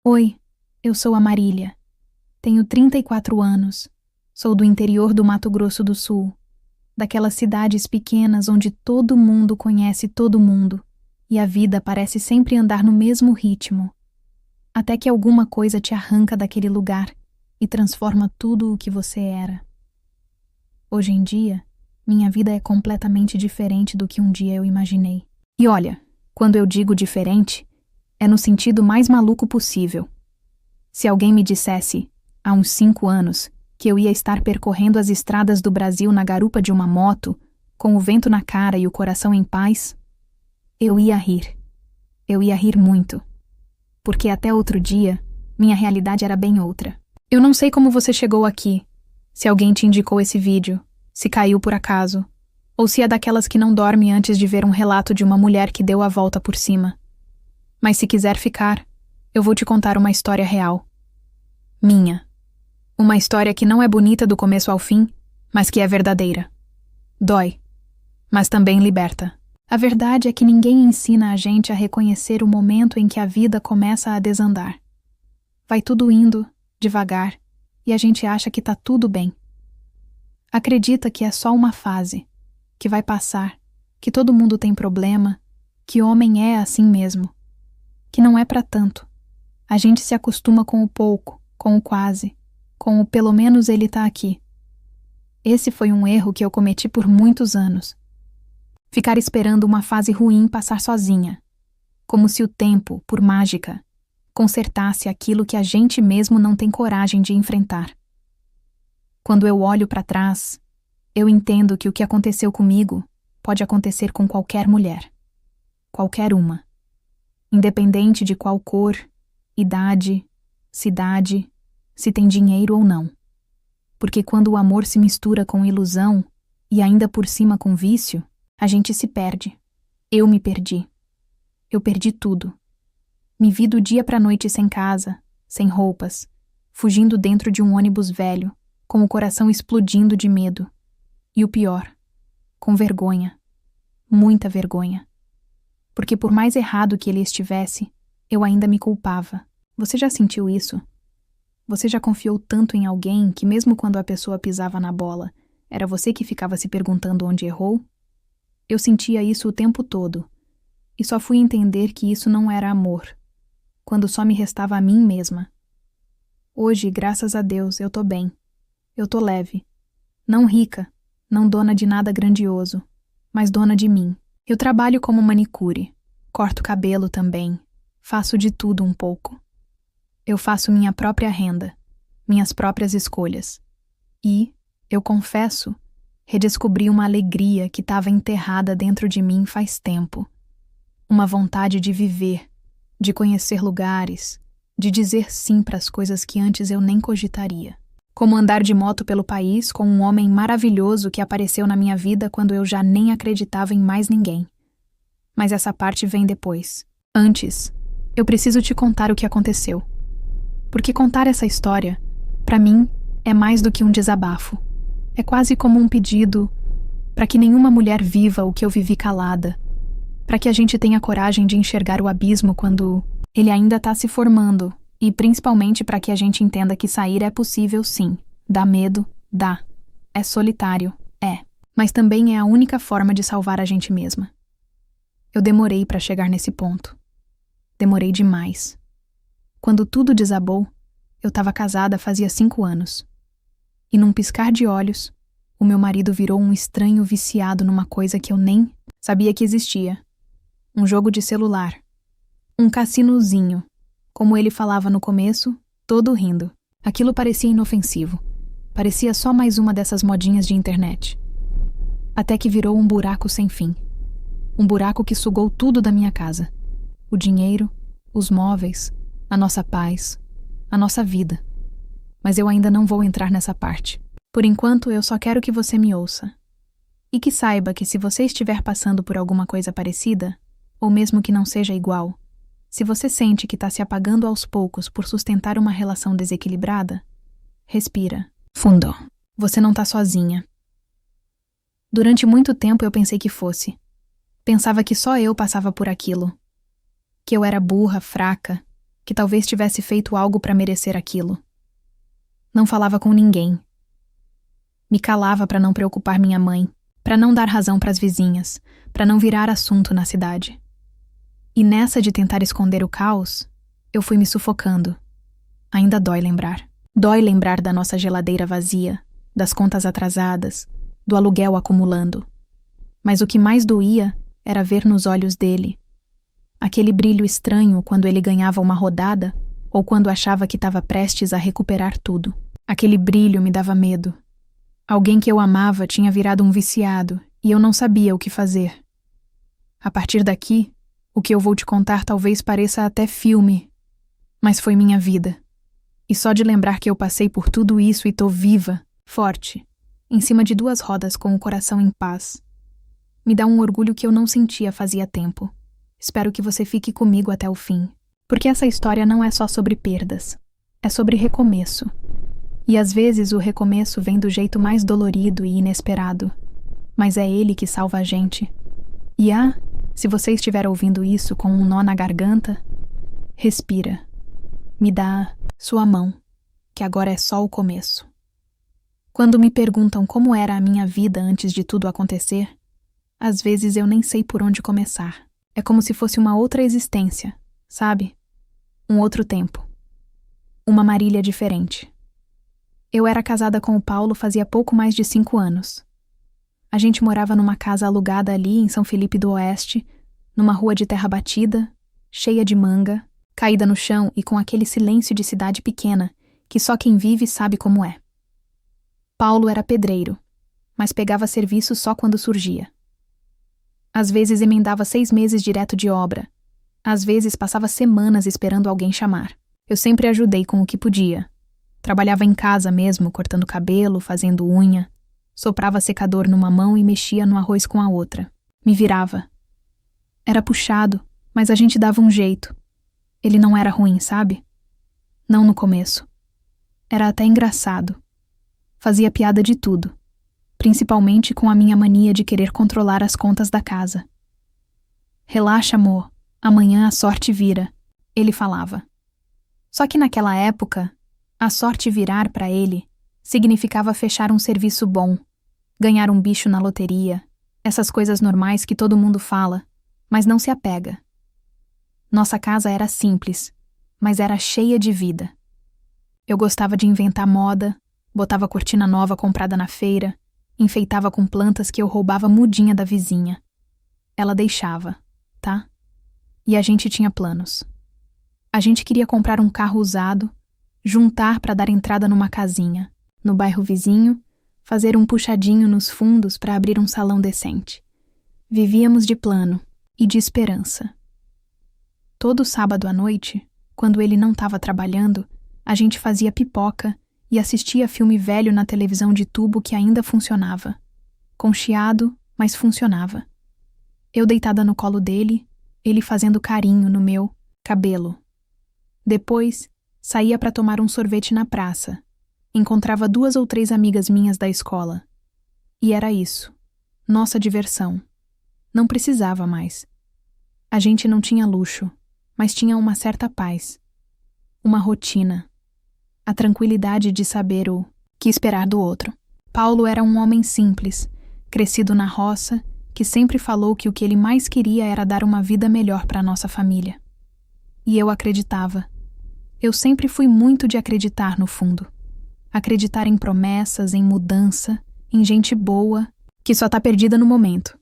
Oi, eu sou a Marília. Tenho 34 anos. Sou do interior do Mato Grosso do Sul, daquelas cidades pequenas onde todo mundo conhece todo mundo e a vida parece sempre andar no mesmo ritmo, até que alguma coisa te arranca daquele lugar e transforma tudo o que você era. Hoje em dia, minha vida é completamente diferente do que um dia eu imaginei. E olha, quando eu digo diferente, é no sentido mais maluco possível. Se alguém me dissesse, há uns 5 anos, que eu ia estar percorrendo as estradas do Brasil na garupa de uma moto, com o vento na cara e o coração em paz, eu ia rir. Eu ia rir muito. Porque até outro dia, minha realidade era bem outra. Eu não sei como você chegou aqui, se alguém te indicou esse vídeo, se caiu por acaso, ou se é daquelas que não dorme antes de ver um relato de uma mulher que deu a volta por cima. Mas se quiser ficar, eu vou te contar uma história real. Minha. Uma história que não é bonita do começo ao fim, mas que é verdadeira. Dói, mas também liberta. A verdade é que ninguém ensina a gente a reconhecer o momento em que a vida começa a desandar. Vai tudo indo, devagar, e a gente acha que tá tudo bem. Acredita que é só uma fase, que vai passar, que todo mundo tem problema, que homem é assim mesmo. Que não é pra tanto. A gente se acostuma com o pouco, com o quase, com o pelo menos ele tá aqui. Esse foi um erro que eu cometi por muitos anos. Ficar esperando uma fase ruim passar sozinha, como se o tempo, por mágica, consertasse aquilo que a gente mesmo não tem coragem de enfrentar. Quando eu olho pra trás, eu entendo que o que aconteceu comigo pode acontecer com qualquer mulher. Qualquer uma. Independente de qual cor, idade, cidade, se tem dinheiro ou não. Porque quando o amor se mistura com ilusão, e ainda por cima com vício, a gente se perde. Eu me perdi. Eu perdi tudo. Me vi do dia pra noite sem casa, sem roupas, fugindo dentro de um ônibus velho, com o coração explodindo de medo. E o pior, com vergonha. Muita vergonha. Porque por mais errado que ele estivesse, eu ainda me culpava. Você já sentiu isso? Você já confiou tanto em alguém que mesmo quando a pessoa pisava na bola, era você que ficava se perguntando onde errou? Eu sentia isso o tempo todo, e só fui entender que isso não era amor, quando só me restava a mim mesma. Hoje, graças a Deus, eu tô bem. Eu tô leve. Não rica, não dona de nada grandioso, mas dona de mim. Eu trabalho como manicure, corto cabelo também, faço de tudo um pouco. Eu faço minha própria renda, minhas próprias escolhas. E, eu confesso, redescobri uma alegria que estava enterrada dentro de mim faz tempo. Uma vontade de viver, de conhecer lugares, de dizer sim para as coisas que antes eu nem cogitaria. Como andar de moto pelo país com um homem maravilhoso que apareceu na minha vida quando eu já nem acreditava em mais ninguém. Mas essa parte vem depois. Antes, eu preciso te contar o que aconteceu. Porque contar essa história, pra mim, é mais do que um desabafo. É quase como um pedido para que nenhuma mulher viva o que eu vivi calada. Para que a gente tenha coragem de enxergar o abismo quando ele ainda tá se formando. E principalmente para que a gente entenda que sair é possível sim. Dá medo? Dá. É solitário? É. Mas também é a única forma de salvar a gente mesma. Eu demorei para chegar nesse ponto. Demorei demais. Quando tudo desabou, eu estava casada fazia 5 anos. E num piscar de olhos, o meu marido virou um estranho viciado numa coisa que eu nem sabia que existia. Um jogo de celular. Um cassinozinho. Como ele falava no começo, todo rindo. Aquilo parecia inofensivo. Parecia só mais uma dessas modinhas de internet. Até que virou um buraco sem fim. Um buraco que sugou tudo da minha casa. O dinheiro, os móveis, a nossa paz, a nossa vida. Mas eu ainda não vou entrar nessa parte. Por enquanto, eu só quero que você me ouça. E que saiba que se você estiver passando por alguma coisa parecida, ou mesmo que não seja igual, se você sente que está se apagando aos poucos por sustentar uma relação desequilibrada, respira fundo. Você não está sozinha. Durante muito tempo eu pensei que fosse. Pensava que só eu passava por aquilo. Que eu era burra, fraca, que talvez tivesse feito algo para merecer aquilo. Não falava com ninguém. Me calava para não preocupar minha mãe, para não dar razão para as vizinhas, para não virar assunto na cidade. E nessa de tentar esconder o caos, eu fui me sufocando. Ainda dói lembrar. Dói lembrar da nossa geladeira vazia, das contas atrasadas, do aluguel acumulando. Mas o que mais doía era ver nos olhos dele aquele brilho estranho quando ele ganhava uma rodada ou quando achava que estava prestes a recuperar tudo. Aquele brilho me dava medo. Alguém que eu amava tinha virado um viciado e eu não sabia o que fazer. A partir daqui, o que eu vou te contar talvez pareça até filme, mas foi minha vida. E só de lembrar que eu passei por tudo isso e tô viva, forte, em cima de 2 rodas com o coração em paz, me dá um orgulho que eu não sentia fazia tempo. Espero que você fique comigo até o fim, porque essa história não é só sobre perdas, é sobre recomeço. E às vezes o recomeço vem do jeito mais dolorido e inesperado, mas é ele que salva a gente. E se você estiver ouvindo isso com um nó na garganta, respira. Me dá sua mão, que agora é só o começo. Quando me perguntam como era a minha vida antes de tudo acontecer, às vezes eu nem sei por onde começar. É como se fosse uma outra existência, sabe? Um outro tempo. Uma Marília diferente. Eu era casada com o Paulo fazia pouco mais de 5 anos. A gente morava numa casa alugada ali em São Felipe do Oeste, numa rua de terra batida, cheia de manga, caída no chão e com aquele silêncio de cidade pequena que só quem vive sabe como é. Paulo era pedreiro, mas pegava serviço só quando surgia. Às vezes emendava 6 meses direto de obra. Às vezes passava semanas esperando alguém chamar. Eu sempre ajudei com o que podia. Trabalhava em casa mesmo, cortando cabelo, fazendo unha. Soprava secador numa mão e mexia no arroz com a outra. Me virava. Era puxado, mas a gente dava um jeito. Ele não era ruim, sabe? Não no começo. Era até engraçado. Fazia piada de tudo. Principalmente com a minha mania de querer controlar as contas da casa. Relaxa, amor. Amanhã a sorte vira, ele falava. Só que naquela época, a sorte virar para ele significava fechar um serviço bom, ganhar um bicho na loteria, essas coisas normais que todo mundo fala, mas não se apega. Nossa casa era simples, mas era cheia de vida. Eu gostava de inventar moda, botava cortina nova comprada na feira, enfeitava com plantas que eu roubava mudinha da vizinha. Ela deixava, tá? E a gente tinha planos. A gente queria comprar um carro usado, juntar para dar entrada numa casinha, no bairro vizinho, fazer um puxadinho nos fundos para abrir um salão decente. Vivíamos de plano e de esperança. Todo sábado à noite, quando ele não estava trabalhando, a gente fazia pipoca e assistia filme velho na televisão de tubo que ainda funcionava. Com chiado, mas funcionava. Eu deitada no colo dele, ele fazendo carinho no meu cabelo. Depois, saía para tomar um sorvete na praça. Encontrava 2 ou 3 amigas minhas da escola. E era isso. Nossa diversão. Não precisava mais. A gente não tinha luxo, mas tinha uma certa paz. Uma rotina. A tranquilidade de saber o que esperar do outro. Paulo era um homem simples, crescido na roça, que sempre falou que o que ele mais queria era dar uma vida melhor para nossa família. E eu acreditava. Eu sempre fui muito de acreditar no fundo. Acreditar em promessas, em mudança, em gente boa, que só tá perdida no momento.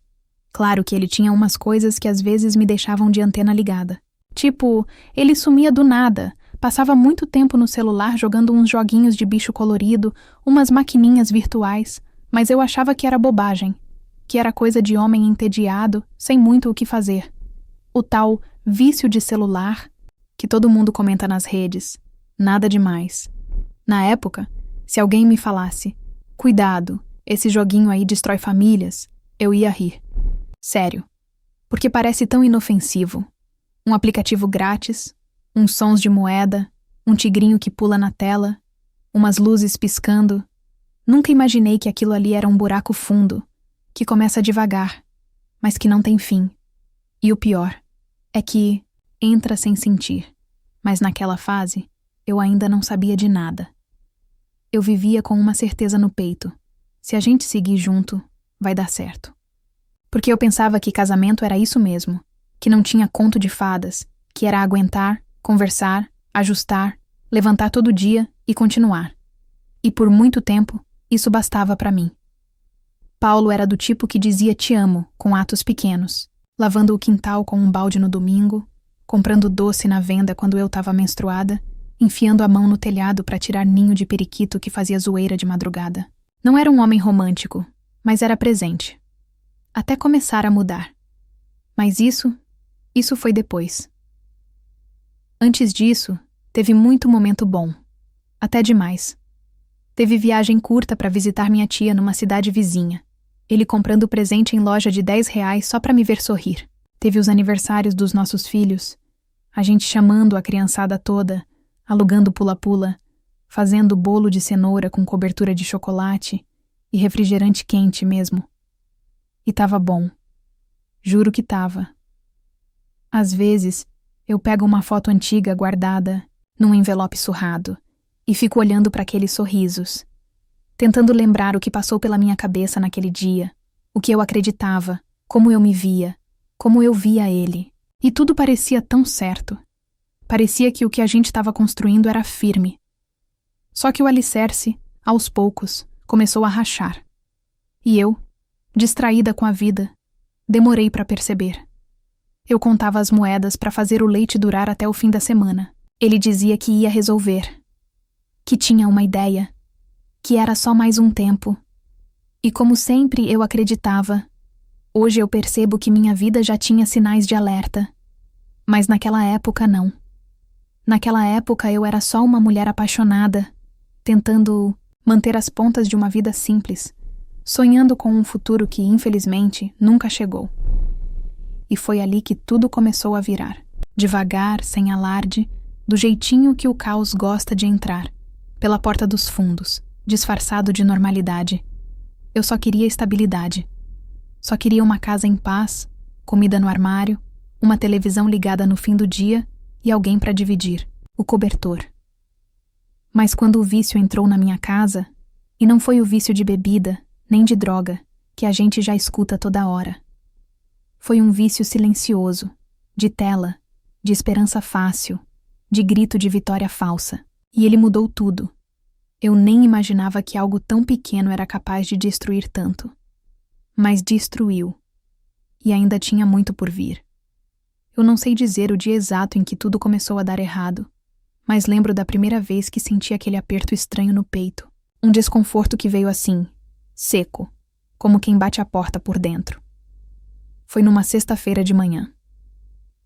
Claro que ele tinha umas coisas que às vezes me deixavam de antena ligada. Tipo, ele sumia do nada. Passava muito tempo no celular jogando uns joguinhos de bicho colorido, umas maquininhas virtuais, mas eu achava que era bobagem, que era coisa de homem entediado, sem muito o que fazer. O tal vício de celular, que todo mundo comenta nas redes. Nada demais. Na época, se alguém me falasse, cuidado, esse joguinho aí destrói famílias, eu ia rir. Sério. Porque parece tão inofensivo. Um aplicativo grátis, uns sons de moeda, um tigrinho que pula na tela, umas luzes piscando. Nunca imaginei que aquilo ali era um buraco fundo, que começa devagar, mas que não tem fim. E o pior é que entra sem sentir, Mas naquela fase, eu ainda não sabia de nada. Eu vivia com uma certeza no peito. Se a gente seguir junto, vai dar certo. Porque eu pensava que casamento era isso mesmo, que não tinha conto de fadas, que era aguentar, conversar, ajustar, levantar todo dia e continuar. E por muito tempo, isso bastava para mim. Paulo era do tipo que dizia te amo com atos pequenos, lavando o quintal com um balde no domingo, comprando doce na venda quando eu estava menstruada, enfiando a mão no telhado para tirar ninho de periquito que fazia zoeira de madrugada. Não era um homem romântico, mas era presente. Até começar a mudar. Mas isso foi depois. Antes disso, teve muito momento bom. Até demais. Teve viagem curta para visitar minha tia numa cidade vizinha. Ele comprando presente em loja de R$ 10 só para me ver sorrir. Teve os aniversários dos nossos filhos. A gente chamando a criançada toda, alugando pula-pula, fazendo bolo de cenoura com cobertura de chocolate e refrigerante quente mesmo. E tava bom. Juro que tava. Às vezes, eu pego uma foto antiga guardada num envelope surrado e fico olhando para aqueles sorrisos, tentando lembrar o que passou pela minha cabeça naquele dia, o que eu acreditava, como eu me via, como eu via ele. E tudo parecia tão certo. Parecia que o que a gente estava construindo era firme. Só que o alicerce, aos poucos, começou a rachar. E eu, distraída com a vida, demorei para perceber. Eu contava as moedas para fazer o leite durar até o fim da semana. Ele dizia que ia resolver, que tinha uma ideia, que era só mais um tempo. E como sempre eu acreditava, hoje eu percebo que minha vida já tinha sinais de alerta. Mas naquela época não. Naquela época eu era só uma mulher apaixonada, tentando manter as pontas de uma vida simples, sonhando com um futuro que, infelizmente, nunca chegou. E foi ali que tudo começou a virar. Devagar, sem alarde, do jeitinho que o caos gosta de entrar, pela porta dos fundos, disfarçado de normalidade. Eu só queria estabilidade. Só queria uma casa em paz, comida no armário, uma televisão ligada no fim do dia e alguém para dividir, o cobertor. Mas quando o vício entrou na minha casa, e não foi o vício de bebida, nem de droga, que a gente já escuta toda hora. Foi um vício silencioso, de tela, de esperança fácil, de grito de vitória falsa. E ele mudou tudo. Eu nem imaginava que algo tão pequeno era capaz de destruir tanto. Mas destruiu. E ainda tinha muito por vir. Eu não sei dizer o dia exato em que tudo começou a dar errado, mas lembro da primeira vez que senti aquele aperto estranho no peito. Um desconforto que veio assim, seco, como quem bate a porta por dentro. Foi numa sexta-feira de manhã.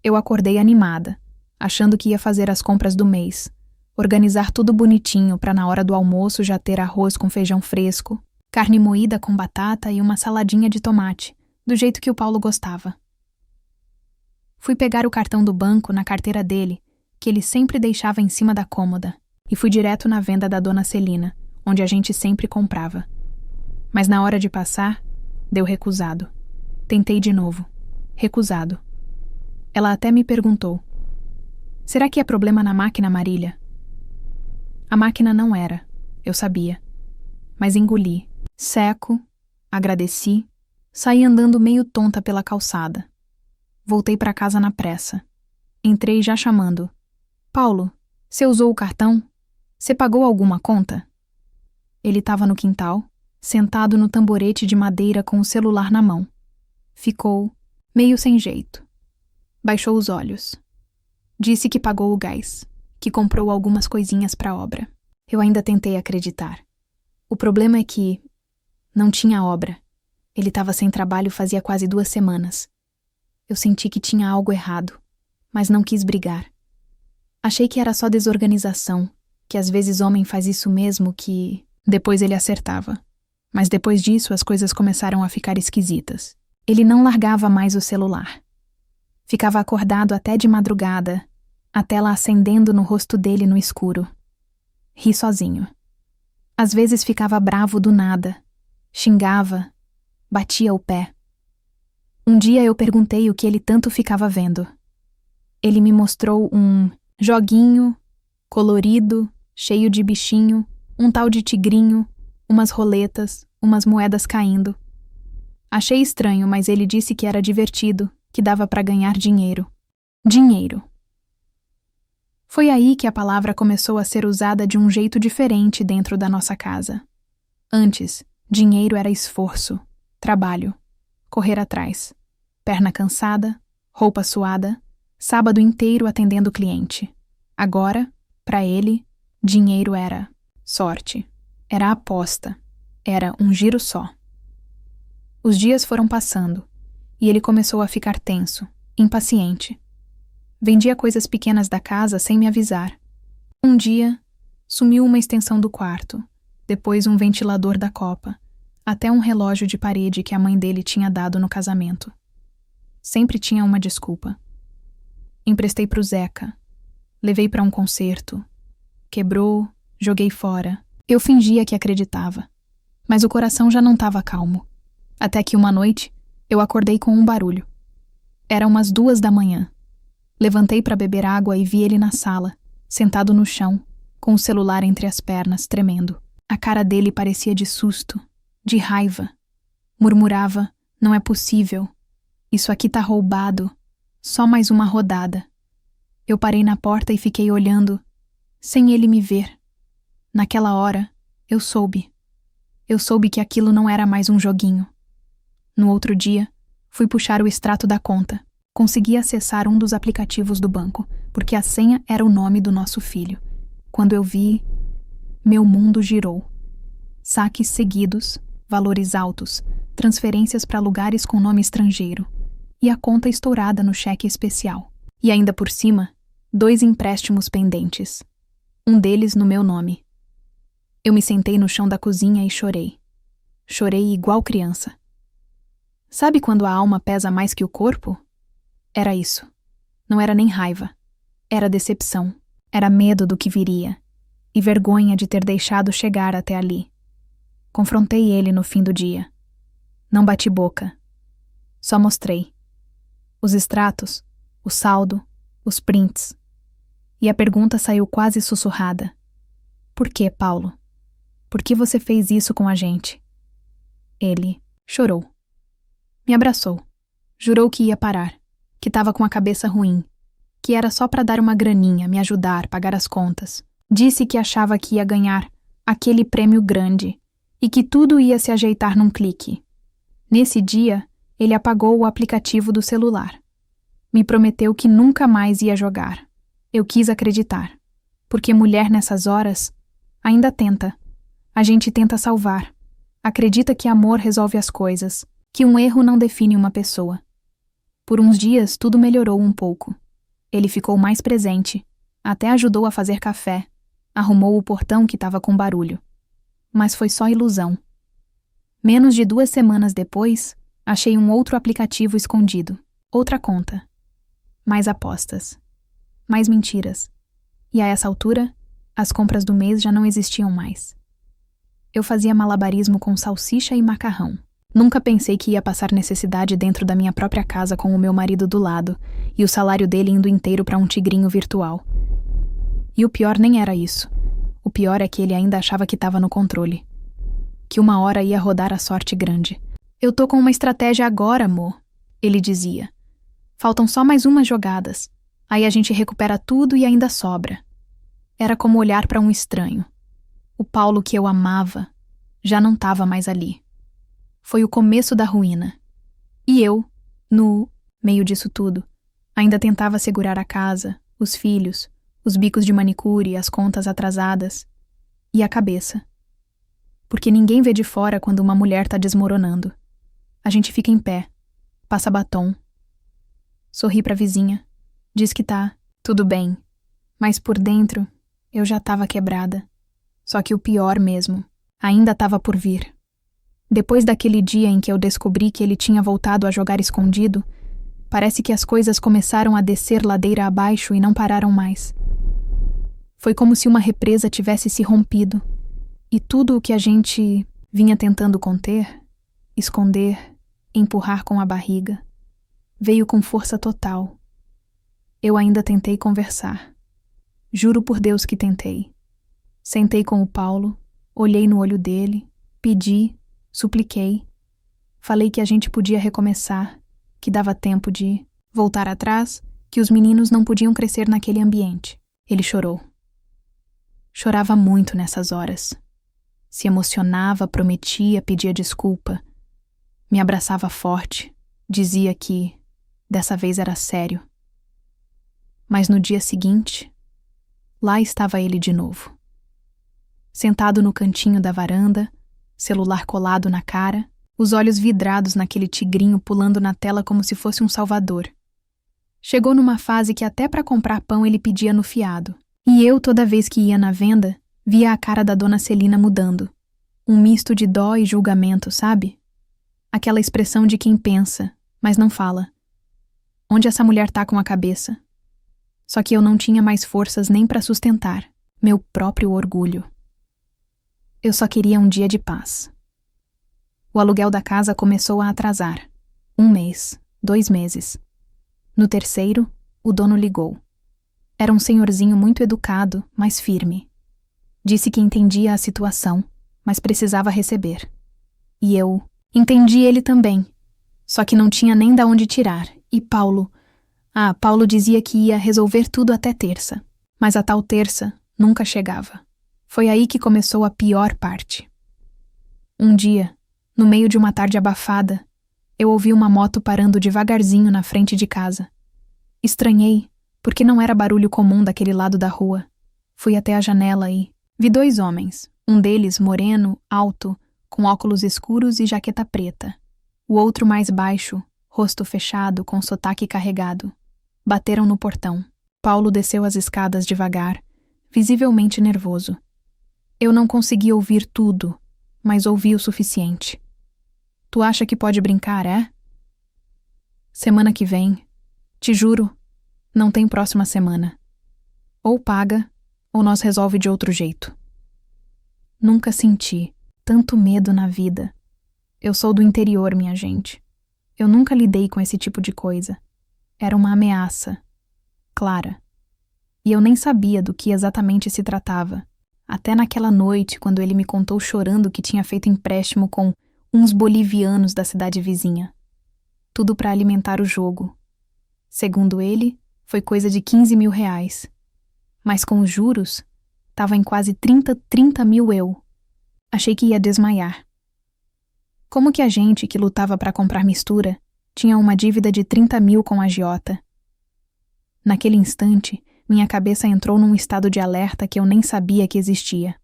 Eu acordei animada, achando que ia fazer as compras do mês, organizar tudo bonitinho para na hora do almoço já ter arroz com feijão fresco, carne moída com batata e uma saladinha de tomate, do jeito que o Paulo gostava. Fui pegar o cartão do banco na carteira dele, que ele sempre deixava em cima da cômoda, e fui direto na venda da dona Celina, onde a gente sempre comprava. Mas na hora de passar, deu recusado. Tentei de novo. Recusado. Ela até me perguntou: será que é problema na máquina, Marília? A máquina não era, eu sabia. Mas engoli, seco, agradeci, saí andando meio tonta pela calçada. Voltei para casa na pressa. Entrei já chamando: Paulo, você usou o cartão? Você pagou alguma conta? Ele estava no quintal, sentado no tamborete de madeira com o celular na mão. Ficou meio sem jeito. Baixou os olhos. Disse que pagou o gás, que comprou algumas coisinhas para a obra. Eu ainda tentei acreditar. O problema é que não tinha obra. Ele estava sem trabalho fazia quase 2 semanas. Eu senti que tinha algo errado, mas não quis brigar. Achei que era só desorganização, que às vezes homem faz isso mesmo, que depois ele acertava. Mas depois disso as coisas começaram a ficar esquisitas. Ele não largava mais o celular. Ficava acordado até de madrugada, a tela acendendo no rosto dele no escuro. Ri sozinho. Às vezes ficava bravo do nada, xingava, batia o pé. Um dia eu perguntei o que ele tanto ficava vendo. Ele me mostrou um Joguinho, colorido, cheio de bichinho, um tal de tigrinho, umas roletas, umas moedas caindo. Achei estranho, mas ele disse que era divertido, que dava para ganhar dinheiro. Dinheiro. Foi aí que a palavra começou a ser usada de um jeito diferente dentro da nossa casa. Antes, dinheiro era esforço, trabalho, correr atrás, perna cansada, roupa suada, sábado inteiro atendendo o cliente. Agora, para ele, dinheiro era sorte, era aposta, era um giro só. Os dias foram passando e ele começou a ficar tenso, impaciente. Vendia coisas pequenas da casa sem me avisar. Um dia, sumiu uma extensão do quarto, depois um ventilador da copa, até um relógio de parede que a mãe dele tinha dado no casamento. Sempre tinha uma desculpa. Emprestei pro Zeca, levei para um concerto, quebrou, joguei fora. Eu fingia que acreditava, mas o coração já não estava calmo. Até que uma noite, eu acordei com um barulho. Era umas 2 da manhã. Levantei para beber água e vi ele na sala, sentado no chão, com o celular entre as pernas, tremendo. A cara dele parecia de susto, de raiva. Murmurava, não é possível. Isso aqui tá roubado. Só mais uma rodada. Eu parei na porta e fiquei olhando, sem ele me ver. Naquela hora, eu soube. Eu soube que aquilo não era mais um joguinho. No outro dia, fui puxar o extrato da conta. Consegui acessar um dos aplicativos do banco, porque a senha era o nome do nosso filho. Quando eu vi, meu mundo girou. Saques seguidos, valores altos, transferências para lugares com nome estrangeiro. E a conta estourada no cheque especial. E ainda por cima, 2 empréstimos pendentes. Um deles no meu nome. Eu me sentei no chão da cozinha e chorei. Chorei igual criança. Sabe quando a alma pesa mais que o corpo? Era isso. Não era nem raiva. Era decepção. Era medo do que viria. E vergonha de ter deixado chegar até ali. Confrontei ele no fim do dia. Não bati boca. Só mostrei. Os extratos, o saldo, os prints. E a pergunta saiu quase sussurrada. Por que, Paulo? Por que você fez isso com a gente? Ele chorou. Me abraçou. Jurou que ia parar. Que estava com a cabeça ruim, que era só para dar uma graninha, me ajudar, pagar as contas. Disse que achava que ia ganhar aquele prêmio grande e que tudo ia se ajeitar num clique. Nesse dia, ele apagou o aplicativo do celular. Me prometeu que nunca mais ia jogar. Eu quis acreditar, porque mulher nessas horas ainda tenta. A gente tenta salvar. Acredita que amor resolve as coisas, que um erro não define uma pessoa. Por uns dias, tudo melhorou um pouco. Ele ficou mais presente, até ajudou a fazer café, arrumou o portão que estava com barulho. Mas foi só ilusão. Menos de 2 semanas depois, achei um outro aplicativo escondido, outra conta. Mais apostas. Mais mentiras. E a essa altura, as compras do mês já não existiam mais. Eu fazia malabarismo com salsicha e macarrão. Nunca pensei que ia passar necessidade dentro da minha própria casa com o meu marido do lado e o salário dele indo inteiro para um tigrinho virtual. E o pior nem era isso. O pior é que ele ainda achava que estava no controle. Que uma hora ia rodar a sorte grande. Eu tô com uma estratégia agora, amor, ele dizia. Faltam só mais umas jogadas. Aí a gente recupera tudo e ainda sobra. Era como olhar para um estranho. O Paulo que eu amava já não estava mais ali. Foi o começo da ruína. E eu, no meio disso tudo, ainda tentava segurar a casa, os filhos, os bicos de manicure, as contas atrasadas e a cabeça. Porque ninguém vê de fora quando uma mulher tá desmoronando. A gente fica em pé, passa batom, sorri pra vizinha, diz que tá tudo bem, mas por dentro eu já tava quebrada. Só que o pior mesmo ainda tava por vir. Depois daquele dia em que eu descobri que ele tinha voltado a jogar escondido, parece que as coisas começaram a descer ladeira abaixo e não pararam mais. Foi como se uma represa tivesse se rompido, e tudo o que a gente vinha tentando conter, esconder, empurrar com a barriga, veio com força total. Eu ainda tentei conversar. Juro por Deus que tentei. Sentei com o Paulo, olhei no olho dele, pedi, supliquei. Falei que a gente podia recomeçar, que dava tempo de voltar atrás, que os meninos não podiam crescer naquele ambiente. Ele chorou. Chorava muito nessas horas. Se emocionava, prometia, pedia desculpa. Me abraçava forte, dizia que dessa vez era sério. Mas no dia seguinte, lá estava ele de novo. Sentado no cantinho da varanda, celular colado na cara, os olhos vidrados naquele tigrinho pulando na tela como se fosse um salvador. Chegou numa fase que até para comprar pão ele pedia no fiado. E eu, toda vez que ia na venda, via a cara da dona Celina mudando. Um misto de dó e julgamento, sabe? Aquela expressão de quem pensa, mas não fala. Onde essa mulher tá com a cabeça? Só que eu não tinha mais forças nem para sustentar meu próprio orgulho. Eu só queria um dia de paz. O aluguel da casa começou a atrasar. 1 mês, 2 meses. No terceiro, o dono ligou. Era um senhorzinho muito educado, mas firme. Disse que entendia a situação, mas precisava receber. E eu entendi ele também, só que não tinha nem da onde tirar. E Paulo dizia que ia resolver tudo até terça, mas a tal terça nunca chegava. Foi aí que começou a pior parte. Um dia, no meio de uma tarde abafada, eu ouvi uma moto parando devagarzinho na frente de casa. Estranhei, porque não era barulho comum daquele lado da rua. Fui até a janela e vi 2 homens, um deles moreno, alto, com óculos escuros e jaqueta preta. O outro mais baixo, rosto fechado, com sotaque carregado. Bateram no portão. Paulo desceu as escadas devagar, visivelmente nervoso. Eu não consegui ouvir tudo, mas ouvi o suficiente. Tu acha que pode brincar, é? Semana que vem, te juro, não tem próxima semana. Ou paga, ou nós resolve de outro jeito. Nunca senti tanto medo na vida. Eu sou do interior, minha gente. Eu nunca lidei com esse tipo de coisa. Era uma ameaça, clara. E eu nem sabia do que exatamente se tratava. Até naquela noite, quando ele me contou chorando que tinha feito empréstimo com uns bolivianos da cidade vizinha. Tudo para alimentar o jogo. Segundo ele, foi coisa de 15 mil reais. Mas com os juros, estava em quase 30 mil eu. Achei que ia desmaiar. Como que a gente que lutava para comprar mistura tinha uma dívida de 30 mil com a agiota? Naquele instante, minha cabeça entrou num estado de alerta que eu nem sabia que existia.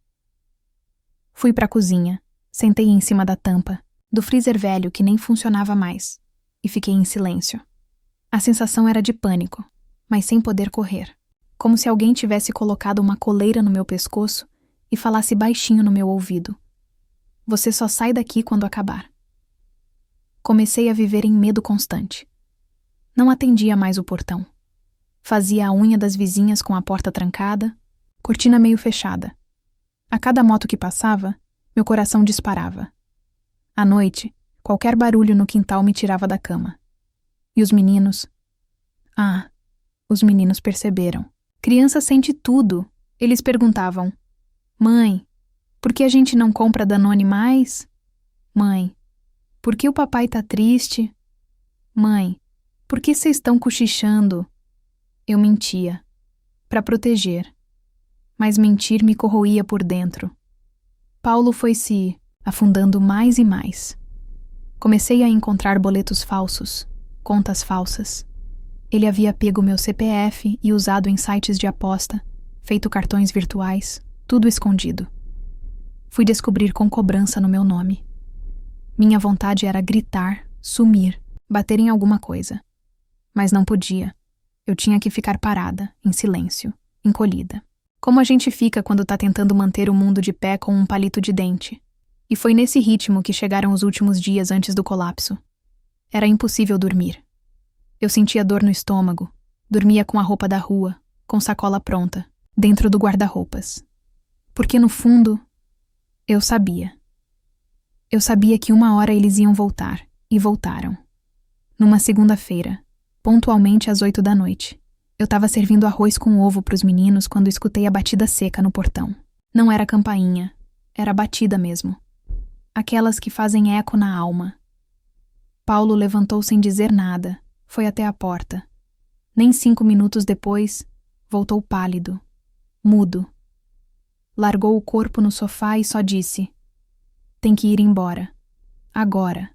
Fui para a cozinha, sentei em cima da tampa, do freezer velho que nem funcionava mais, e fiquei em silêncio. A sensação era de pânico, mas sem poder correr. Como se alguém tivesse colocado uma coleira no meu pescoço e falasse baixinho no meu ouvido. Você só sai daqui quando acabar. Comecei a viver em medo constante. Não atendia mais o portão. Fazia a unha das vizinhas com a porta trancada, cortina meio fechada. A cada moto que passava, meu coração disparava. À noite, qualquer barulho no quintal me tirava da cama. E os meninos? Os meninos perceberam. Criança sente tudo. Eles perguntavam: Mãe, por que a gente não compra Danone mais? Mãe, por que o papai tá triste? Mãe, por que vocês estão cochichando? Eu mentia, para proteger. Mas mentir me corroía por dentro. Paulo foi se afundando mais e mais. Comecei a encontrar boletos falsos, contas falsas. Ele havia pego meu CPF e usado em sites de aposta, feito cartões virtuais, tudo escondido. Fui descobrir com cobrança no meu nome. Minha vontade era gritar, sumir, bater em alguma coisa. Mas não podia. Eu tinha que ficar parada, em silêncio, encolhida. Como a gente fica quando tá tentando manter o mundo de pé com um palito de dente. E foi nesse ritmo que chegaram os últimos dias antes do colapso. Era impossível dormir. Eu sentia dor no estômago, dormia com a roupa da rua, com sacola pronta, dentro do guarda-roupas. Porque no fundo, eu sabia. Eu sabia que uma hora eles iam voltar, e voltaram. Numa segunda-feira, pontualmente às 8 da noite. Eu estava servindo arroz com ovo para os meninos quando escutei a batida seca no portão. Não era campainha, era batida mesmo. Aquelas que fazem eco na alma. Paulo levantou sem dizer nada, foi até a porta. Nem 5 minutos depois, voltou pálido, mudo. Largou o corpo no sofá e só disse: "Tem que ir embora. Agora.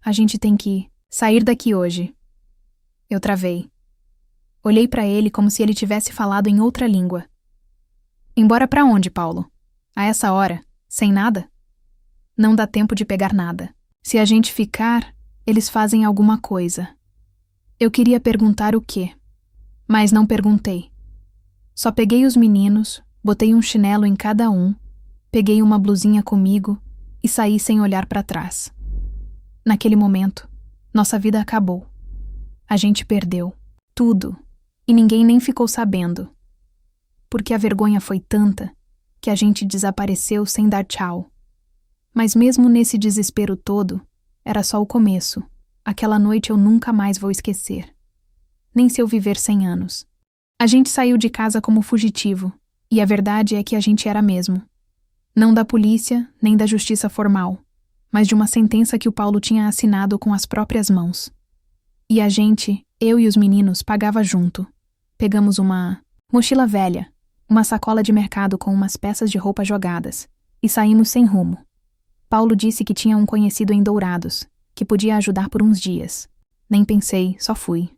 A gente tem que sair daqui hoje." Eu travei. Olhei para ele como se ele tivesse falado em outra língua. "Embora para onde, Paulo? A essa hora? Sem nada?" "Não dá tempo de pegar nada. Se a gente ficar, eles fazem alguma coisa." Eu queria perguntar o quê, mas não perguntei. Só peguei os meninos, botei um chinelo em cada um, peguei uma blusinha comigo e saí sem olhar para trás. Naquele momento, nossa vida acabou. A gente perdeu tudo e ninguém nem ficou sabendo. Porque a vergonha foi tanta que a gente desapareceu sem dar tchau. Mas mesmo nesse desespero todo, era só o começo. Aquela noite eu nunca mais vou esquecer. Nem se eu viver 100 anos. A gente saiu de casa como fugitivo, e a verdade é que a gente era mesmo. Não da polícia, nem da justiça formal, mas de uma sentença que o Paulo tinha assinado com as próprias mãos. E a gente, eu e os meninos, pagava junto. Pegamos uma mochila velha, uma sacola de mercado com umas peças de roupa jogadas, e saímos sem rumo. Paulo disse que tinha um conhecido em Dourados, que podia ajudar por uns dias. Nem pensei, só fui.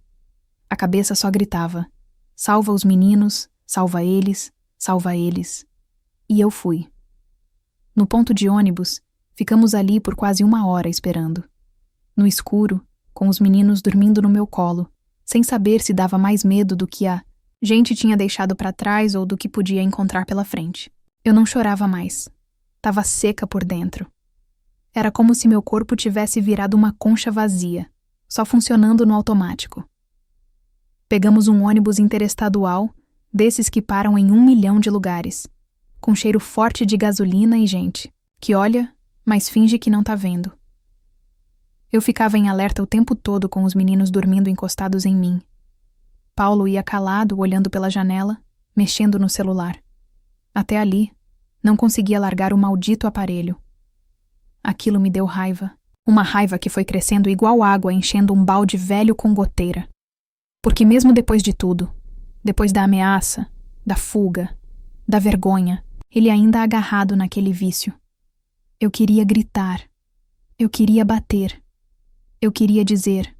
A cabeça só gritava: "Salva os meninos, salva eles, salva eles." E eu fui. No ponto de ônibus, ficamos ali por quase 1 hora esperando. No escuro, com os meninos dormindo no meu colo, sem saber se dava mais medo do que a gente tinha deixado para trás ou do que podia encontrar pela frente. Eu não chorava mais. Tava seca por dentro. Era como se meu corpo tivesse virado uma concha vazia, só funcionando no automático. Pegamos um ônibus interestadual, desses que param em 1 milhão de lugares, com cheiro forte de gasolina e gente, que olha, mas finge que não tá vendo. Eu ficava em alerta o tempo todo com os meninos dormindo encostados em mim. Paulo ia calado, olhando pela janela, mexendo no celular. Até ali, não conseguia largar o maldito aparelho. Aquilo me deu raiva. Uma raiva que foi crescendo igual água enchendo um balde velho com goteira. Porque mesmo depois de tudo, depois da ameaça, da fuga, da vergonha, ele ainda agarrado naquele vício. Eu queria gritar. Eu queria bater. Eu queria dizer: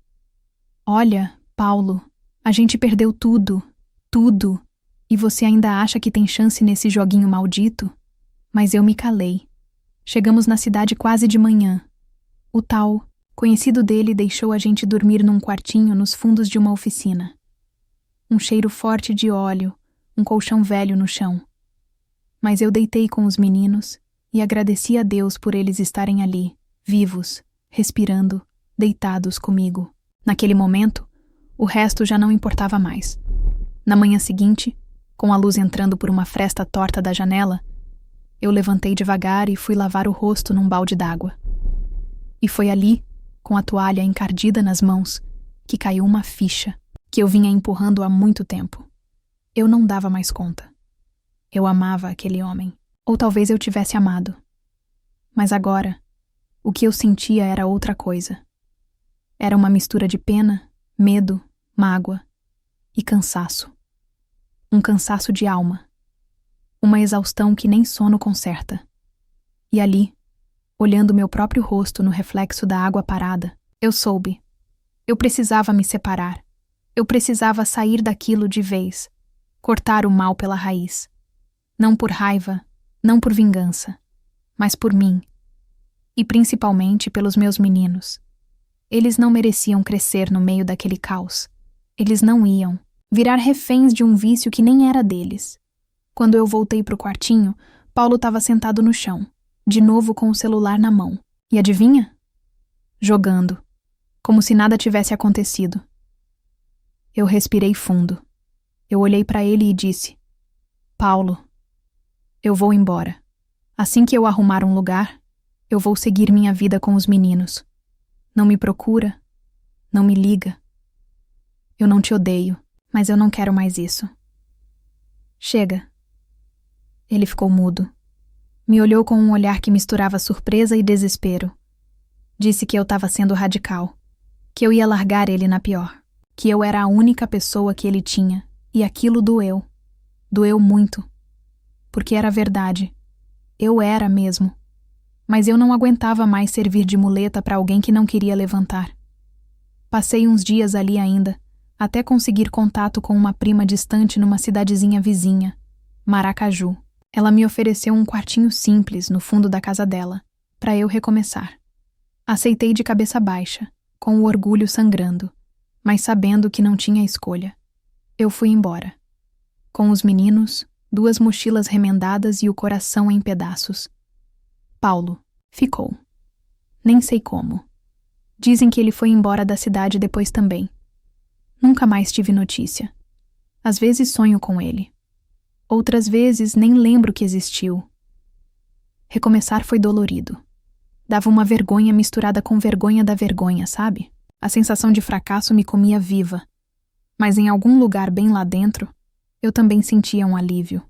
"Olha, Paulo, a gente perdeu tudo, tudo, e você ainda acha que tem chance nesse joguinho maldito?" Mas eu me calei. Chegamos na cidade quase de manhã. O tal conhecido dele deixou a gente dormir num quartinho nos fundos de uma oficina. Um cheiro forte de óleo, um colchão velho no chão. Mas eu deitei com os meninos e agradeci a Deus por eles estarem ali, vivos, respirando, deitados comigo. Naquele momento, o resto já não importava mais. Na manhã seguinte, com a luz entrando por uma fresta torta da janela, eu levantei devagar e fui lavar o rosto num balde d'água. E foi ali, com a toalha encardida nas mãos, que caiu uma ficha que eu vinha empurrando há muito tempo. Eu não dava mais conta. Eu amava aquele homem. Ou talvez eu tivesse amado. Mas agora, o que eu sentia era outra coisa. Era uma mistura de pena, medo, mágoa e cansaço. Um cansaço de alma. Uma exaustão que nem sono conserta. E ali, olhando meu próprio rosto no reflexo da água parada, eu soube. Eu precisava me separar. Eu precisava sair daquilo de vez. Cortar o mal pela raiz. Não por raiva, não por vingança, mas por mim. E principalmente pelos meus meninos. Eles não mereciam crescer no meio daquele caos. Eles não iam virar reféns de um vício que nem era deles. Quando eu voltei pro quartinho, Paulo estava sentado no chão, de novo com o celular na mão. E adivinha? Jogando, como se nada tivesse acontecido. Eu respirei fundo. Eu olhei para ele e disse: "Paulo, eu vou embora. Assim que eu arrumar um lugar, eu vou seguir minha vida com os meninos. Não me procura, não me liga. Eu não te odeio, Mas eu não quero mais isso. Chega. Ele ficou mudo. Me olhou com um olhar que misturava surpresa e desespero. Disse que eu estava sendo radical, que eu ia largar ele na pior, que eu era a única pessoa que ele tinha, e aquilo doeu. Doeu muito. Porque era verdade. Eu era mesmo. Mas eu não aguentava mais servir de muleta para alguém que não queria levantar. Passei uns dias ali ainda, até conseguir contato com uma prima distante numa cidadezinha vizinha, Maracaju. Ela me ofereceu um quartinho simples no fundo da casa dela, para eu recomeçar. Aceitei de cabeça baixa, com o orgulho sangrando, mas sabendo que não tinha escolha. Eu fui embora. Com os meninos, 2 mochilas remendadas e o coração em pedaços. Paulo ficou. Nem sei como. Dizem que ele foi embora da cidade depois também. Nunca mais tive notícia. Às vezes sonho com ele. Outras vezes nem lembro que existiu. Recomeçar foi dolorido. Dava uma vergonha misturada com vergonha da vergonha, sabe? A sensação de fracasso me comia viva. Mas em algum lugar bem lá dentro, eu também sentia um alívio.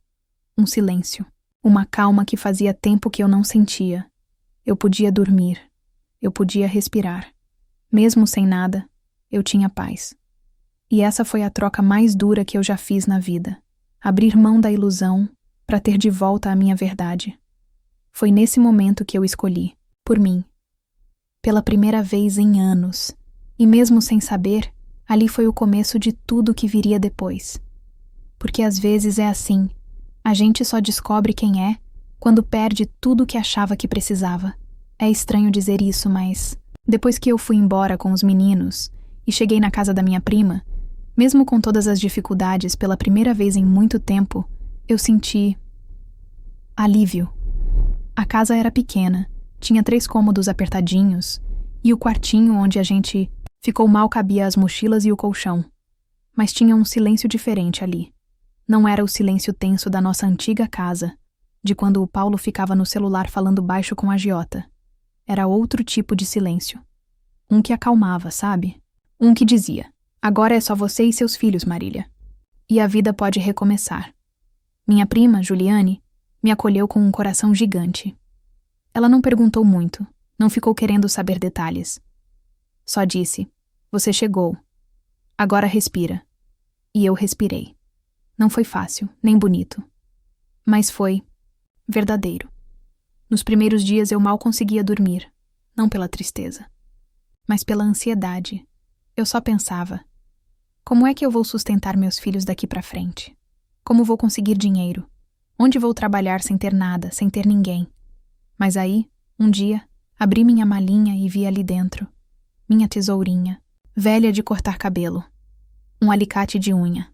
Um silêncio. Uma calma que fazia tempo que eu não sentia. Eu podia dormir. Eu podia respirar. Mesmo sem nada, eu tinha paz. E essa foi a troca mais dura que eu já fiz na vida. Abrir mão da ilusão para ter de volta a minha verdade. Foi nesse momento que eu escolhi, por mim. Pela primeira vez em anos. E mesmo sem saber, ali foi o começo de tudo que viria depois. Porque às vezes é assim. A gente só descobre quem é quando perde tudo o que achava que precisava. É estranho dizer isso, mas depois que eu fui embora com os meninos e cheguei na casa da minha prima, mesmo com todas as dificuldades pela primeira vez em muito tempo, eu senti alívio. A casa era pequena, tinha 3 cômodos apertadinhos e o quartinho onde a gente ficou mal cabia as mochilas e o colchão. Mas tinha um silêncio diferente ali. Não era o silêncio tenso da nossa antiga casa, de quando o Paulo ficava no celular falando baixo com a agiota. Era outro tipo de silêncio. Um que acalmava, sabe? Um que dizia: agora é só você e seus filhos, Marília. E a vida pode recomeçar. Minha prima, Juliane, me acolheu com um coração gigante. Ela não perguntou muito, não ficou querendo saber detalhes. Só disse: você chegou. Agora respira. E eu respirei. Não foi fácil, nem bonito. Mas foi verdadeiro. Nos primeiros dias eu mal conseguia dormir, não pela tristeza, mas pela ansiedade. Eu só pensava: como é que eu vou sustentar meus filhos daqui pra frente? Como vou conseguir dinheiro? Onde vou trabalhar sem ter nada, sem ter ninguém? Mas aí, um dia, abri minha malinha e vi ali dentro minha tesourinha, velha de cortar cabelo, um alicate de unha,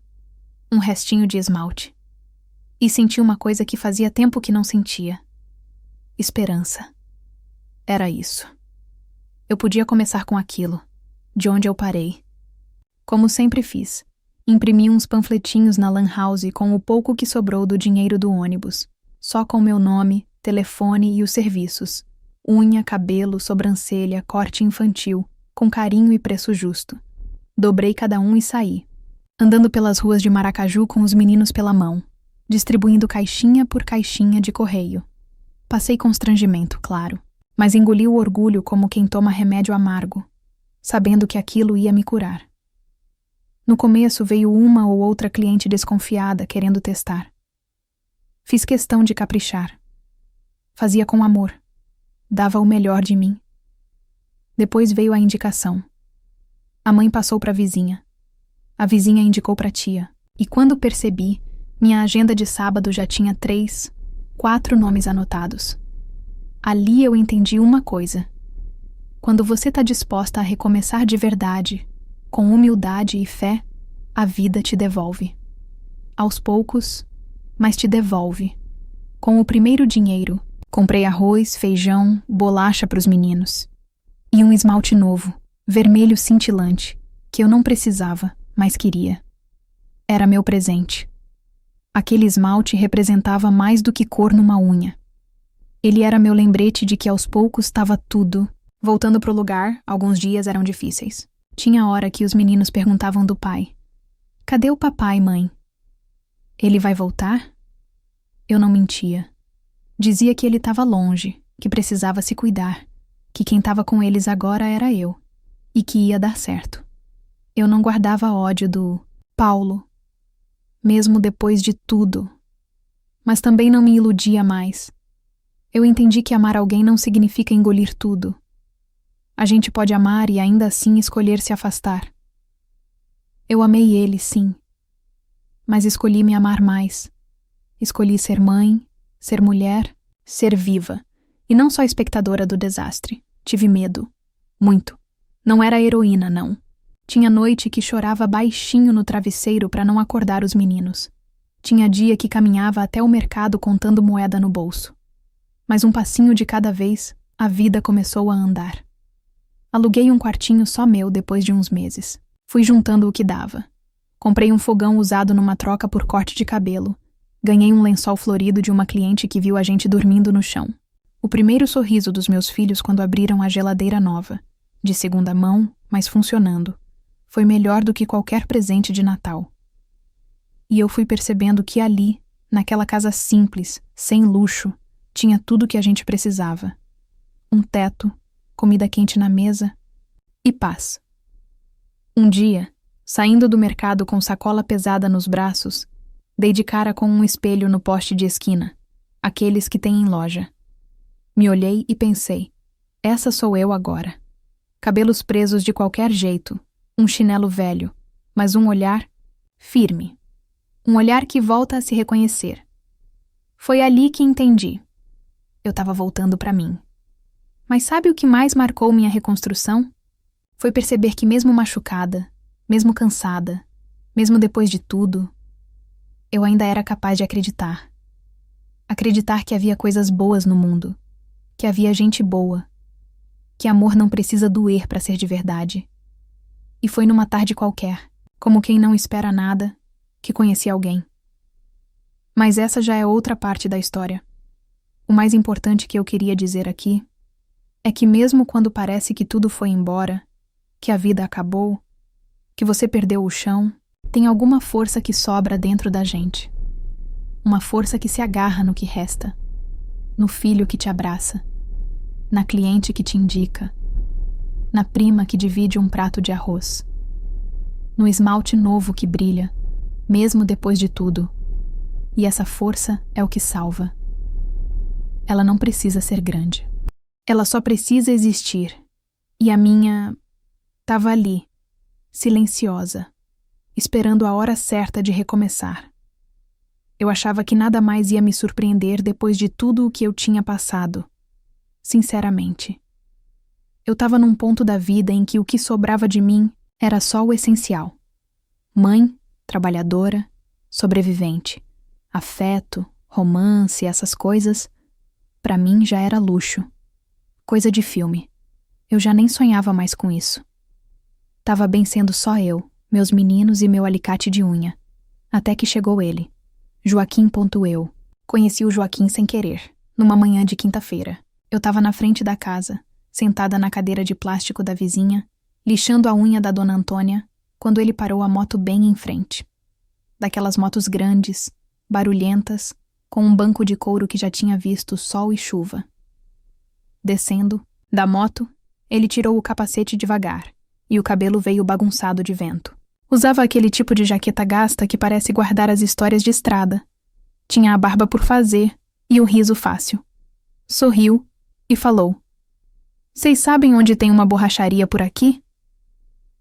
um restinho de esmalte. E senti uma coisa que fazia tempo que não sentia. Esperança. Era isso. Eu podia começar com aquilo, de onde eu parei. Como sempre fiz, imprimi uns panfletinhos na lan house com o pouco que sobrou do dinheiro do ônibus, só com meu nome, telefone e os serviços. Unha, cabelo, sobrancelha, corte infantil, com carinho e preço justo. Dobrei cada um e saí, andando pelas ruas de Maracaju com os meninos pela mão, distribuindo caixinha por caixinha de correio. Passei constrangimento, claro, mas engoli o orgulho como quem toma remédio amargo, sabendo que aquilo ia me curar. No começo veio uma ou outra cliente desconfiada querendo testar. Fiz questão de caprichar. Fazia com amor. Dava o melhor de mim. Depois veio a indicação. A mãe passou para a vizinha. A vizinha indicou para a tia. E quando percebi, minha agenda de sábado já tinha 3, 4 nomes anotados. Ali eu entendi uma coisa. Quando você está disposta a recomeçar de verdade, com humildade e fé, a vida te devolve. Aos poucos, mas te devolve. Com o primeiro dinheiro, comprei arroz, feijão, bolacha para os meninos. E um esmalte novo, vermelho cintilante, que eu não precisava, mas queria. Era meu presente. Aquele esmalte representava mais do que cor numa unha. Ele era meu lembrete de que aos poucos estava tudo. Voltando pro lugar, alguns dias eram difíceis. Tinha hora que os meninos perguntavam do pai. Cadê o papai, mãe? Ele vai voltar? Eu não mentia. Dizia que ele estava longe, que precisava se cuidar, que quem estava com eles agora era eu, e que ia dar certo. Eu não guardava ódio do Paulo, mesmo depois de tudo. Mas também não me iludia mais. Eu entendi que amar alguém não significa engolir tudo. A gente pode amar e ainda assim escolher se afastar. Eu amei ele, sim. Mas escolhi me amar mais. Escolhi ser mãe, ser mulher, ser viva. E não só espectadora do desastre. Tive medo. Muito. Não era heroína, não. Tinha noite que chorava baixinho no travesseiro para não acordar os meninos. Tinha dia que caminhava até o mercado contando moeda no bolso. Mas um passinho de cada vez, a vida começou a andar. Aluguei um quartinho só meu depois de uns meses. Fui juntando o que dava. Comprei um fogão usado numa troca por corte de cabelo. Ganhei um lençol florido de uma cliente que viu a gente dormindo no chão. O primeiro sorriso dos meus filhos quando abriram a geladeira nova. De segunda mão, mas funcionando. Foi melhor do que qualquer presente de Natal. E eu fui percebendo que ali, naquela casa simples, sem luxo, tinha tudo que a gente precisava. Um teto, comida quente na mesa e paz. Um dia, saindo do mercado com sacola pesada nos braços, dei de cara com um espelho no poste de esquina, aqueles que tem em loja. Me olhei e pensei, essa sou eu agora. Cabelos presos de qualquer jeito, um chinelo velho, mas um olhar firme. Um olhar que volta a se reconhecer. Foi ali que entendi. Eu estava voltando para mim. Mas sabe o que mais marcou minha reconstrução? Foi perceber que mesmo machucada, mesmo cansada, mesmo depois de tudo, eu ainda era capaz de acreditar. Acreditar que havia coisas boas no mundo, que havia gente boa, que amor não precisa doer para ser de verdade. E foi numa tarde qualquer, como quem não espera nada, que conheci alguém. Mas essa já é outra parte da história. O mais importante que eu queria dizer aqui é que mesmo quando parece que tudo foi embora, que a vida acabou, que você perdeu o chão, tem alguma força que sobra dentro da gente. Uma força que se agarra no que resta, no filho que te abraça, na cliente que te indica, na prima que divide um prato de arroz, no esmalte novo que brilha, mesmo depois de tudo. E essa força é o que salva. Ela não precisa ser grande. Ela só precisa existir. E a minha estava ali, silenciosa, esperando a hora certa de recomeçar. Eu achava que nada mais ia me surpreender depois de tudo o que eu tinha passado. Sinceramente. Eu estava num ponto da vida em que o que sobrava de mim era só o essencial. Mãe, trabalhadora, sobrevivente. Afeto, romance, essas coisas, pra mim já era luxo. Coisa de filme. Eu já nem sonhava mais com isso. Tava bem sendo só eu, meus meninos e meu alicate de unha. Até que chegou ele. Joaquim.eu. Conheci o Joaquim sem querer, numa manhã de quinta-feira. Eu tava na frente da casa, sentada na cadeira de plástico da vizinha, lixando a unha da dona Antônia, quando ele parou a moto bem em frente. Daquelas motos grandes, barulhentas, com um banco de couro que já tinha visto sol e chuva. Descendo, da moto, ele tirou o capacete devagar, e o cabelo veio bagunçado de vento. Usava aquele tipo de jaqueta gasta que parece guardar as histórias de estrada. Tinha a barba por fazer e o riso fácil. Sorriu e falou: "Vocês sabem onde tem uma borracharia por aqui?"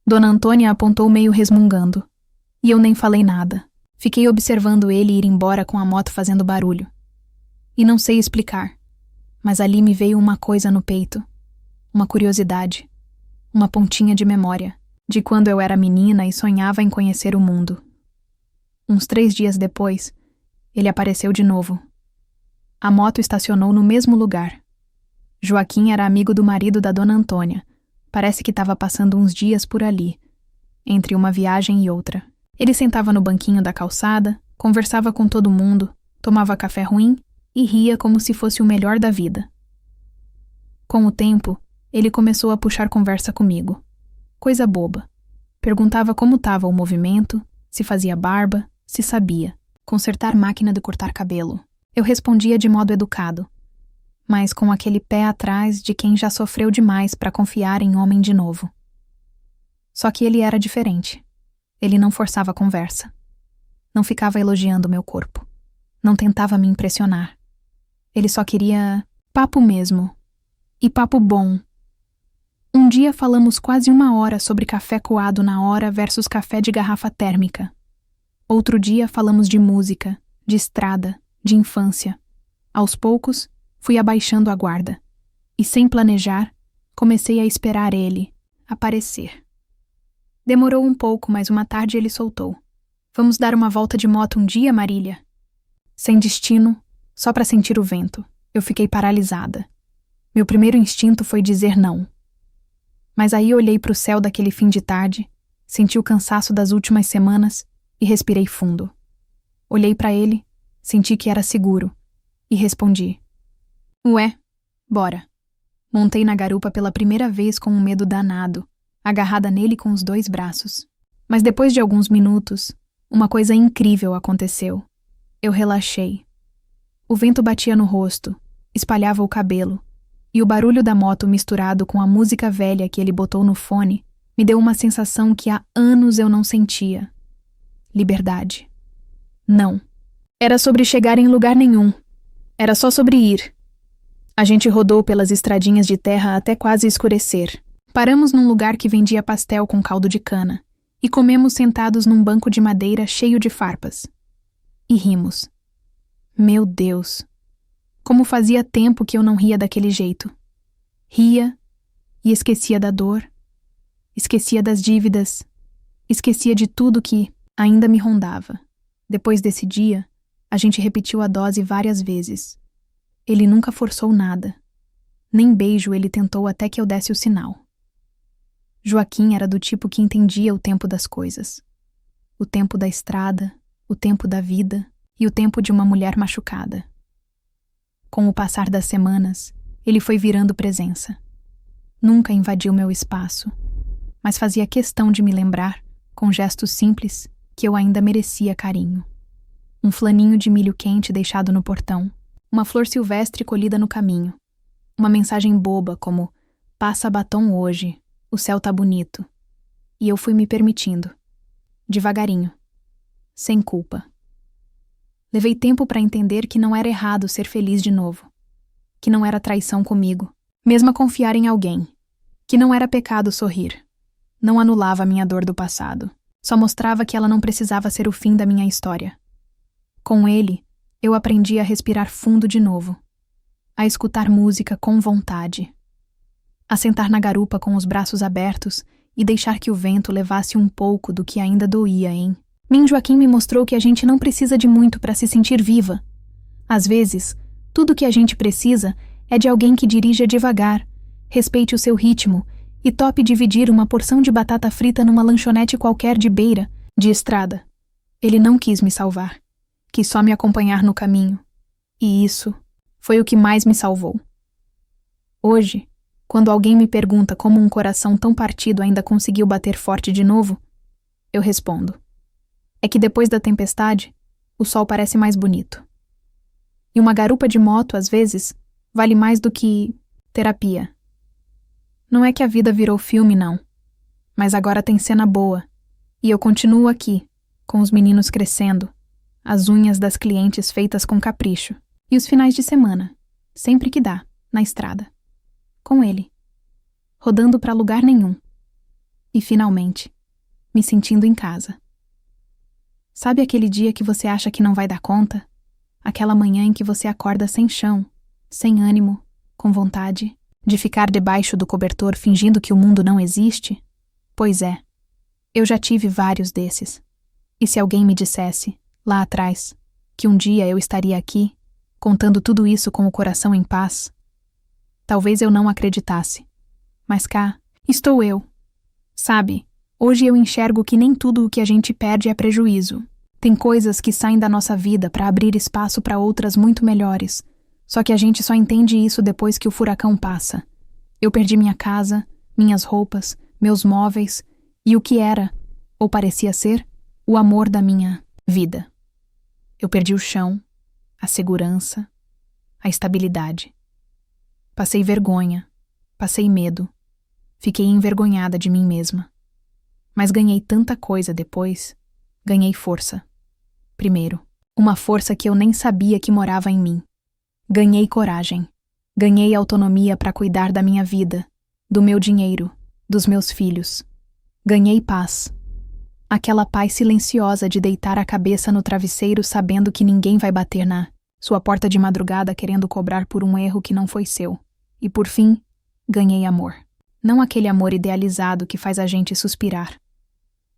Dona Antônia apontou meio resmungando. E eu nem falei nada. Fiquei observando ele ir embora com a moto fazendo barulho. E não sei explicar, mas ali me veio uma coisa no peito. Uma curiosidade. Uma pontinha de memória, de quando eu era menina e sonhava em conhecer o mundo. Uns 3 dias depois, ele apareceu de novo. A moto estacionou no mesmo lugar. Joaquim era amigo do marido da dona Antônia. Parece que estava passando uns dias por ali, entre uma viagem e outra. Ele sentava no banquinho da calçada, conversava com todo mundo, tomava café ruim e ria como se fosse o melhor da vida. Com o tempo, ele começou a puxar conversa comigo. Coisa boba. Perguntava como estava o movimento, se fazia barba, se sabia. Consertar máquina de cortar cabelo. Eu respondia de modo educado, mas com aquele pé atrás de quem já sofreu demais para confiar em homem de novo. Só que ele era diferente. Ele não forçava a conversa. Não ficava elogiando meu corpo. Não tentava me impressionar. Ele só queria papo mesmo. E papo bom. Um dia falamos quase 1 hora sobre café coado na hora versus café de garrafa térmica. Outro dia falamos de música, de estrada, de infância. Aos poucos, fui abaixando a guarda. E sem planejar, comecei a esperar ele aparecer. Demorou um pouco, mas uma tarde ele soltou. Vamos dar uma volta de moto um dia, Marília? Sem destino, só para sentir o vento. Eu fiquei paralisada. Meu primeiro instinto foi dizer não. Mas aí olhei para o céu daquele fim de tarde, senti o cansaço das últimas semanas e respirei fundo. Olhei para ele, senti que era seguro e respondi. Ué, bora. Montei na garupa pela primeira vez com um medo danado, agarrada nele com os 2 braços. Mas depois de alguns minutos, uma coisa incrível aconteceu. Eu relaxei. O vento batia no rosto, espalhava o cabelo, e o barulho da moto misturado com a música velha que ele botou no fone me deu uma sensação que há anos eu não sentia. Liberdade. Não. Era sobre chegar em lugar nenhum. Era só sobre ir. A gente rodou pelas estradinhas de terra até quase escurecer. Paramos num lugar que vendia pastel com caldo de cana e comemos sentados num banco de madeira cheio de farpas. E rimos. Meu Deus! Como fazia tempo que eu não ria daquele jeito. Ria e esquecia da dor, esquecia das dívidas, esquecia de tudo que ainda me rondava. Depois desse dia, a gente repetiu a dose várias vezes. Ele nunca forçou nada. Nem beijo ele tentou até que eu desse o sinal. Joaquim era do tipo que entendia o tempo das coisas. O tempo da estrada, o tempo da vida e o tempo de uma mulher machucada. Com o passar das semanas, ele foi virando presença. Nunca invadiu meu espaço, mas fazia questão de me lembrar, com gestos simples, que eu ainda merecia carinho. Um flaninho de milho quente deixado no portão, uma flor silvestre colhida no caminho, uma mensagem boba como "Passa batom hoje, o céu tá bonito". E eu fui me permitindo, devagarinho, sem culpa. Levei tempo para entender que não era errado ser feliz de novo, que não era traição comigo, mesmo a confiar em alguém, que não era pecado sorrir. Não anulava a minha dor do passado, só mostrava que ela não precisava ser o fim da minha história. Com ele, eu aprendi a respirar fundo de novo, a escutar música com vontade, a sentar na garupa com os braços abertos e deixar que o vento levasse um pouco do que ainda doía, hein? Joaquim me mostrou que a gente não precisa de muito para se sentir viva. Às vezes, tudo que a gente precisa é de alguém que dirija devagar, respeite o seu ritmo e tope dividir uma porção de batata frita numa lanchonete qualquer de beira, de estrada. Ele não quis me salvar, quis só me acompanhar no caminho. E isso foi o que mais me salvou. Hoje, quando alguém me pergunta como um coração tão partido ainda conseguiu bater forte de novo, eu respondo. É que depois da tempestade, o sol parece mais bonito. E uma garupa de moto, às vezes, vale mais do que terapia. Não é que a vida virou filme, não. Mas agora tem cena boa. E eu continuo aqui, com os meninos crescendo, as unhas das clientes feitas com capricho, e os finais de semana, sempre que dá, na estrada. Com ele. Rodando pra lugar nenhum. E, finalmente, me sentindo em casa. Sabe aquele dia que você acha que não vai dar conta? Aquela manhã em que você acorda sem chão, sem ânimo, com vontade de ficar debaixo do cobertor fingindo que o mundo não existe? Pois é, eu já tive vários desses. E se alguém me dissesse, lá atrás, que um dia eu estaria aqui, contando tudo isso com o coração em paz, talvez eu não acreditasse. Mas cá estou eu. Sabe, hoje eu enxergo que nem tudo o que a gente perde é prejuízo. Tem coisas que saem da nossa vida para abrir espaço para outras muito melhores. Só que a gente só entende isso depois que o furacão passa. Eu perdi minha casa, minhas roupas, meus móveis e o que era, ou parecia ser, O amor da minha vida. Eu perdi o chão, a segurança, a estabilidade. Passei vergonha, passei medo, fiquei envergonhada de mim mesma. Mas ganhei tanta coisa depois. Ganhei força. Primeiro, uma força que eu nem sabia que morava em mim. Ganhei coragem. Ganhei autonomia para cuidar da minha vida, do meu dinheiro, dos meus filhos. Ganhei paz. Aquela paz silenciosa de deitar a cabeça no travesseiro sabendo que ninguém vai bater na sua porta de madrugada querendo cobrar por um erro que não foi seu. E por fim, ganhei amor. Não aquele amor idealizado que faz a gente suspirar,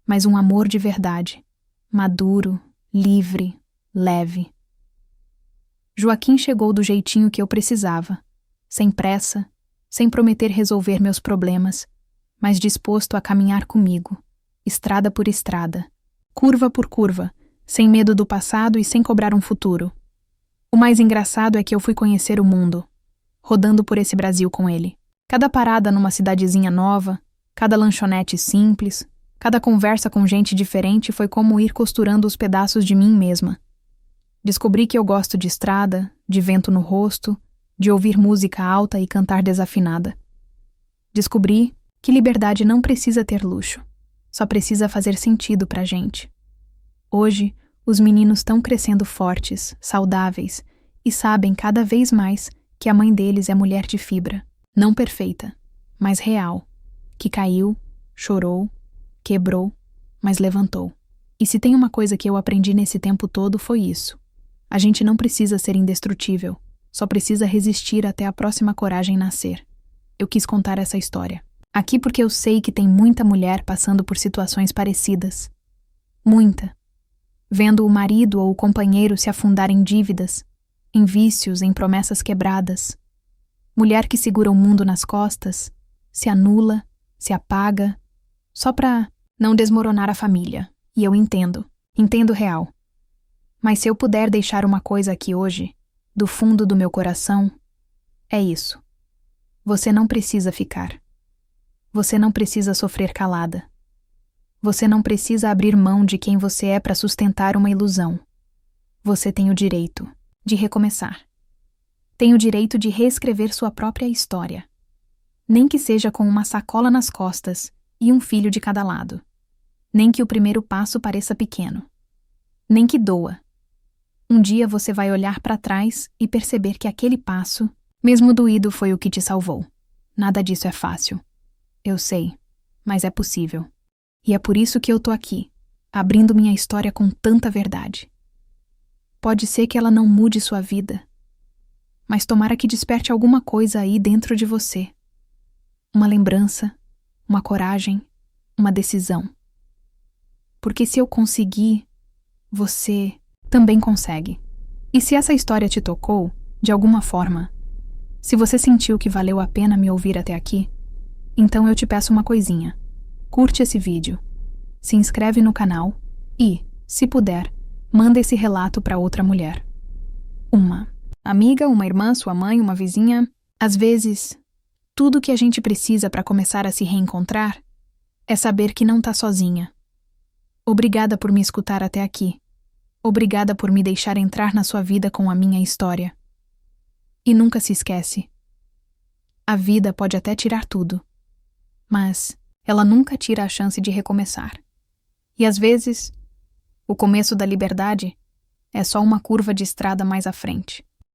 mas um amor de verdade, maduro, livre, leve. Joaquim chegou do jeitinho que eu precisava, sem pressa, sem prometer resolver meus problemas, mas disposto a caminhar comigo, estrada por estrada, curva por curva, sem medo do passado e sem cobrar um futuro. O mais engraçado é que eu fui conhecer o mundo, rodando por esse Brasil com ele. Cada parada numa cidadezinha nova, cada lanchonete simples, cada conversa com gente diferente foi como ir costurando os pedaços de mim mesma. Descobri que eu gosto de estrada, de vento no rosto, de ouvir música alta e cantar desafinada. Descobri que liberdade não precisa ter luxo, só precisa fazer sentido pra gente. Hoje, os meninos estão crescendo fortes, saudáveis e sabem cada vez mais que a mãe deles é mulher de fibra, não perfeita, mas real, que caiu, chorou, quebrou, mas levantou. E se tem uma coisa que eu aprendi nesse tempo todo foi isso. A gente não precisa ser indestrutível, só precisa resistir até a próxima coragem nascer. Eu quis contar essa história aqui porque eu sei que tem muita mulher passando por situações parecidas. Muita. Vendo o marido ou o companheiro se afundar em dívidas, em vícios, em promessas quebradas. Mulher que segura o mundo nas costas, se anula, se apaga, só pra não desmoronar a família. E eu entendo real. Mas se eu puder deixar uma coisa aqui hoje, do fundo do meu coração, é isso. Você não precisa ficar. Você não precisa sofrer calada. Você não precisa abrir mão de quem você é para sustentar uma ilusão. Você tem o direito de recomeçar. Tem o direito de reescrever sua própria história. Nem que seja com uma sacola nas costas e um filho de cada lado. Nem que o primeiro passo pareça pequeno. Nem que doa. Um dia você vai olhar para trás e perceber que aquele passo, mesmo doído, foi o que te salvou. Nada disso é fácil. Eu sei, mas é possível. E é por isso que eu tô aqui, abrindo minha história com tanta verdade. Pode ser que ela não mude sua vida, mas tomara que desperte alguma coisa aí dentro de você. Uma lembrança, uma coragem, uma decisão. Porque se eu conseguir, você também consegue. E se essa história te tocou, de alguma forma, se você sentiu que valeu a pena me ouvir até aqui, então eu te peço uma coisinha. Curte esse vídeo, se inscreve no canal e, se puder, manda esse relato para outra mulher. Uma amiga, uma irmã, sua mãe, uma vizinha. Às vezes, tudo que a gente precisa para começar a se reencontrar é saber que não tá sozinha. Obrigada por me escutar até aqui. Obrigada por me deixar entrar na sua vida com a minha história. E nunca se esquece. A vida pode até tirar tudo, mas ela nunca tira a chance de recomeçar. E às vezes, o começo da liberdade é só uma curva de estrada mais à frente.